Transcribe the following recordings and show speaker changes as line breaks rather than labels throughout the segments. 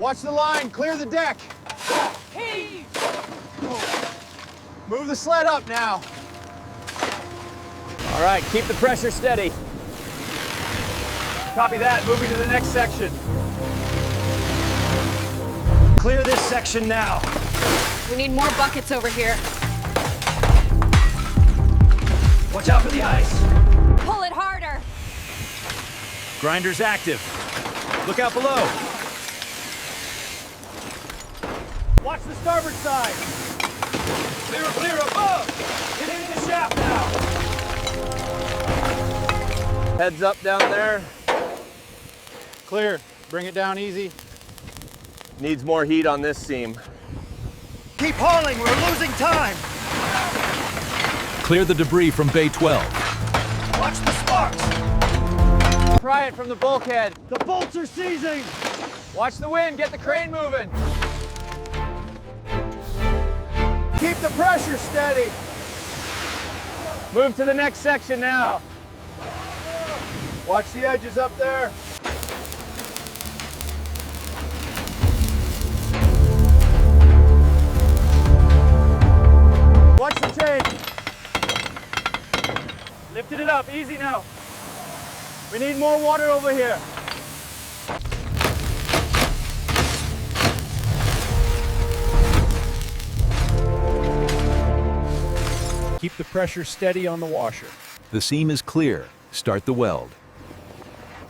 Watch the line, clear the deck.
Hey!
Move the sled up now.
All right, keep the pressure steady. Copy that, moving to the next section. Clear this section now.
We need more buckets over here.
Watch out for the ice.
Pull it harder.
Grinder's active. Look out below. Watch the starboard side. Clear, clear above. Get into the shaft now. Heads up down there.
Clear, bring it down easy.
Needs more heat on this seam.
Keep hauling, we're losing time.
Clear the debris from Bay 12.
Watch the sparks.
Pry it from the bulkhead.
The bolts are seizing.
Watch the wind, get the crane moving.
Keep the pressure steady.
Move to the next section now.
Watch the edges up there. Watch the chain.
Lifted it up, easy now.
We need more water over here.
Keep the pressure steady on the washer.
The seam is clear. Start the weld.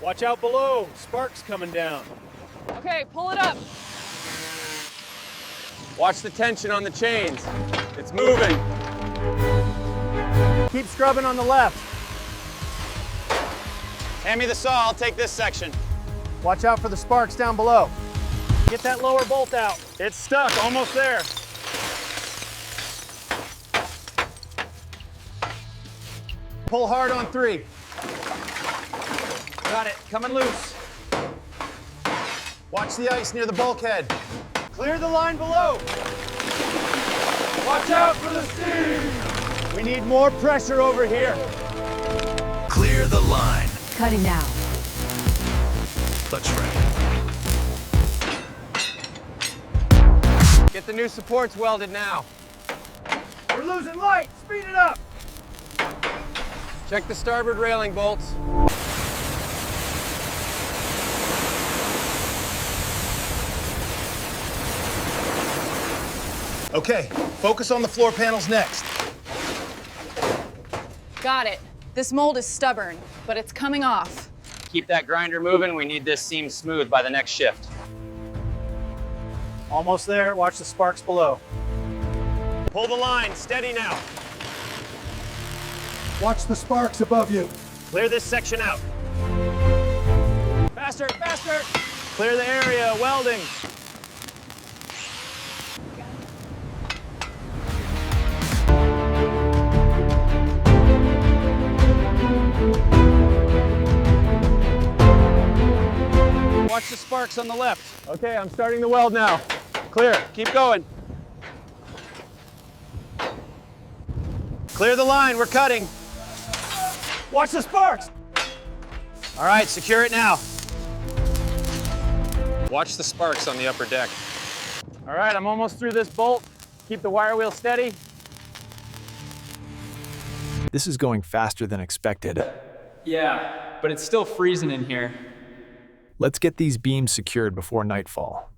Watch out below, sparks coming down.
Okay, pull it up.
Watch the tension on the chains. It's moving.
Keep scrubbing on the left.
Hand me the saw, I'll take this section.
Watch out for the sparks down below.
Get that lower bolt out.
It's stuck, almost there.
Pull hard on 3.
Got it, coming loose.
Watch the ice near the bulkhead. Clear the line below.
Watch out for the steam.
We need more pressure over here.
Clear the line.
Cutting now.
Let's ready.
Get the new supports welded now.
We're losing light. Speed it up.
Check the starboard railing bolts.
Okay, focus on the floor panels next.
Got it. This mold is stubborn, but it's coming off.
Keep that grinder moving. We need this seam smooth by the next shift.
Almost there. Watch the sparks below.
Pull the line, steady now.
Watch the sparks above you.
Clear this section out. Faster, faster. Clear the area, welding. Watch the sparks on the left. Okay, I'm starting the weld now. Clear, keep going. Clear the line, we're cutting.
Watch the sparks.
All right, secure it now. Watch the sparks on the upper deck. All right, I'm almost through this bolt. Keep the wire wheel steady.
This is going faster than expected.
Yeah, but it's still freezing in here.
Let's get these beams secured before nightfall.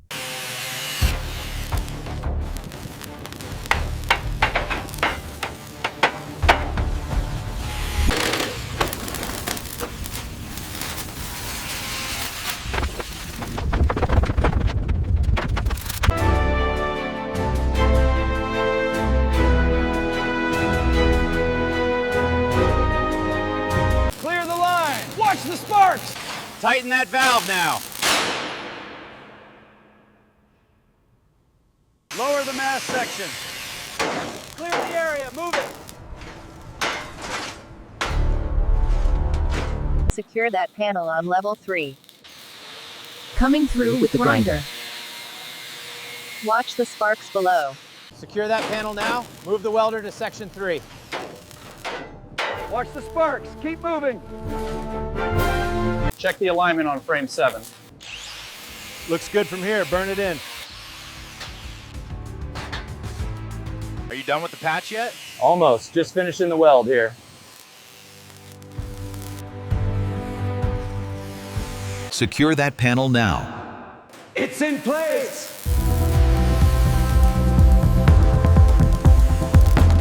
Clear the line. Watch the sparks. Tighten that valve now.
Lower the mast section. Clear the area. Move it.
Secure that panel on level 3. Coming through with the grinder. Watch the sparks below.
Secure that panel now. Move the welder to section 3.
Watch the sparks. Keep moving.
Check the alignment on frame 7. Looks good from here. Burn it in.
Are you done with the patch yet?
Almost. Just finishing the weld here.
Secure that panel now.
It's in place!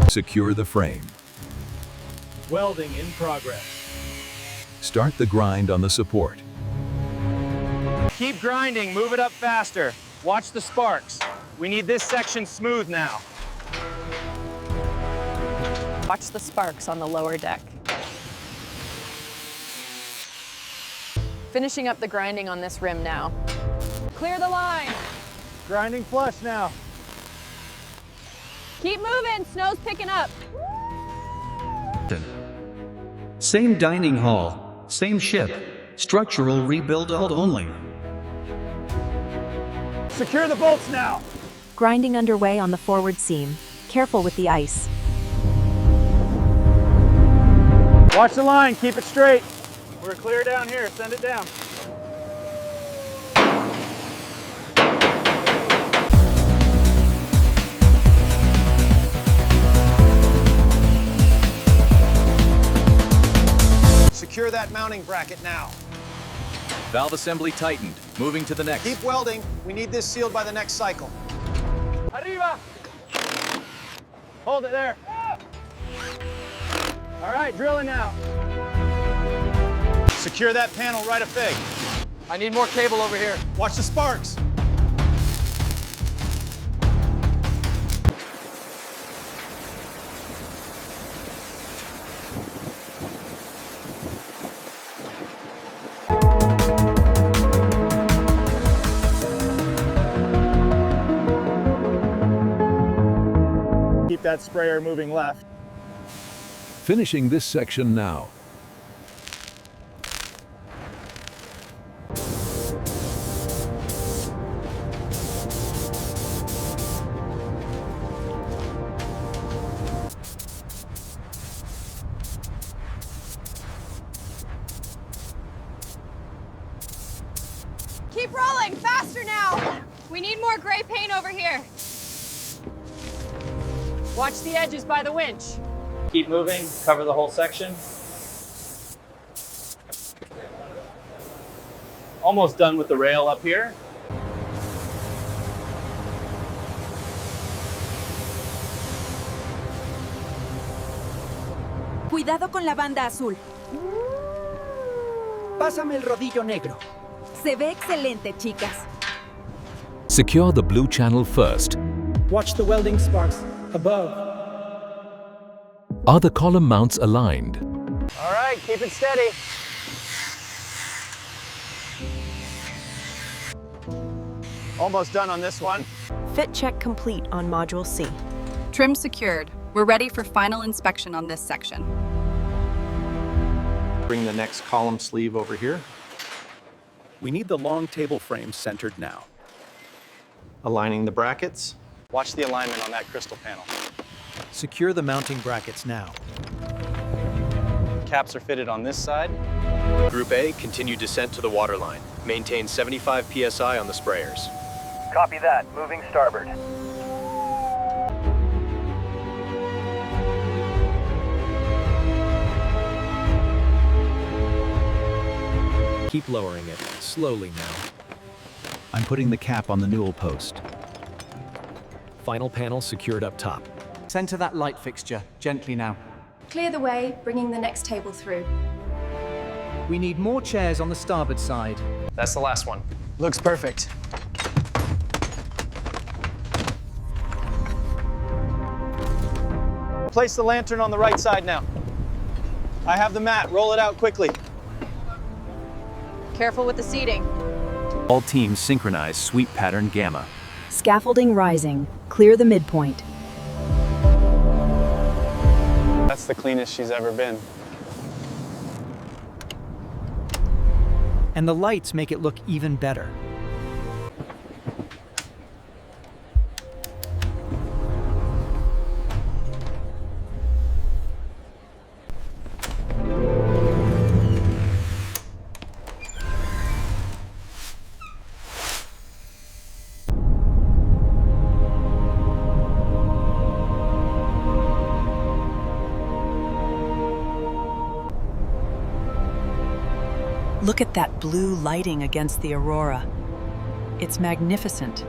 Secure the frame.
Welding in progress.
Start the grind on the support.
Keep grinding, move it up faster. Watch the sparks. We need this section smooth now.
Watch the sparks on the lower deck. Finishing up the grinding on this rim now. Clear the line.
Grinding flush now.
Keep moving, snow's picking up.
Same dining hall, same ship, structural rebuild alt only.
Secure the bolts now.
Grinding underway on the forward seam. Careful with the ice.
Watch the line, keep it straight. We're clear down here, send it down.
Secure that mounting bracket now.
Valve assembly tightened. Moving to the next.
Keep welding. We need this sealed by the next cycle.
Arriba! Hold it there. All right, drilling now.
Secure that panel right a fig. I need more cable over here. Watch the sparks.
Keep that sprayer moving left.
Finishing this section now.
Keep rolling, faster now. We need more gray paint over here. Watch the edges by the winch.
Keep moving, cover the whole section. Almost done with the rail up here.
Cuidado con la banda azul.
Pásame el rodillo negro.
Se ve excelente, chicas.
Secure the blue channel first.
Watch the welding sparks above.
Are the column mounts aligned?
All right, keep it steady. Almost done on this one.
Fit check complete on Module C.
Trim secured. We're ready for final inspection on this section.
Bring the next column sleeve over here.
We need the long table frame centered now.
Aligning the brackets.
Watch the alignment on that crystal panel.
Secure the mounting brackets now.
Caps are fitted on this side.
Group A, continue descent to the waterline. Maintain 75 psi on the sprayers.
Copy that. Moving starboard.
Keep lowering it, slowly now. I'm putting the cap on the newel post. Final panel secured up top.
Center that light fixture, gently now.
Clear the way, bringing the next table through.
We need more chairs on the starboard side.
That's the last one. Looks perfect. Place the lantern on the right side now. I have the mat. Roll it out quickly.
Careful with the seating.
All teams synchronize sweep pattern gamma.
Scaffolding rising. Clear the midpoint.
That's the cleanest she's ever been.
And the lights make it look even better.
Look at that blue lighting against the aurora. It's magnificent.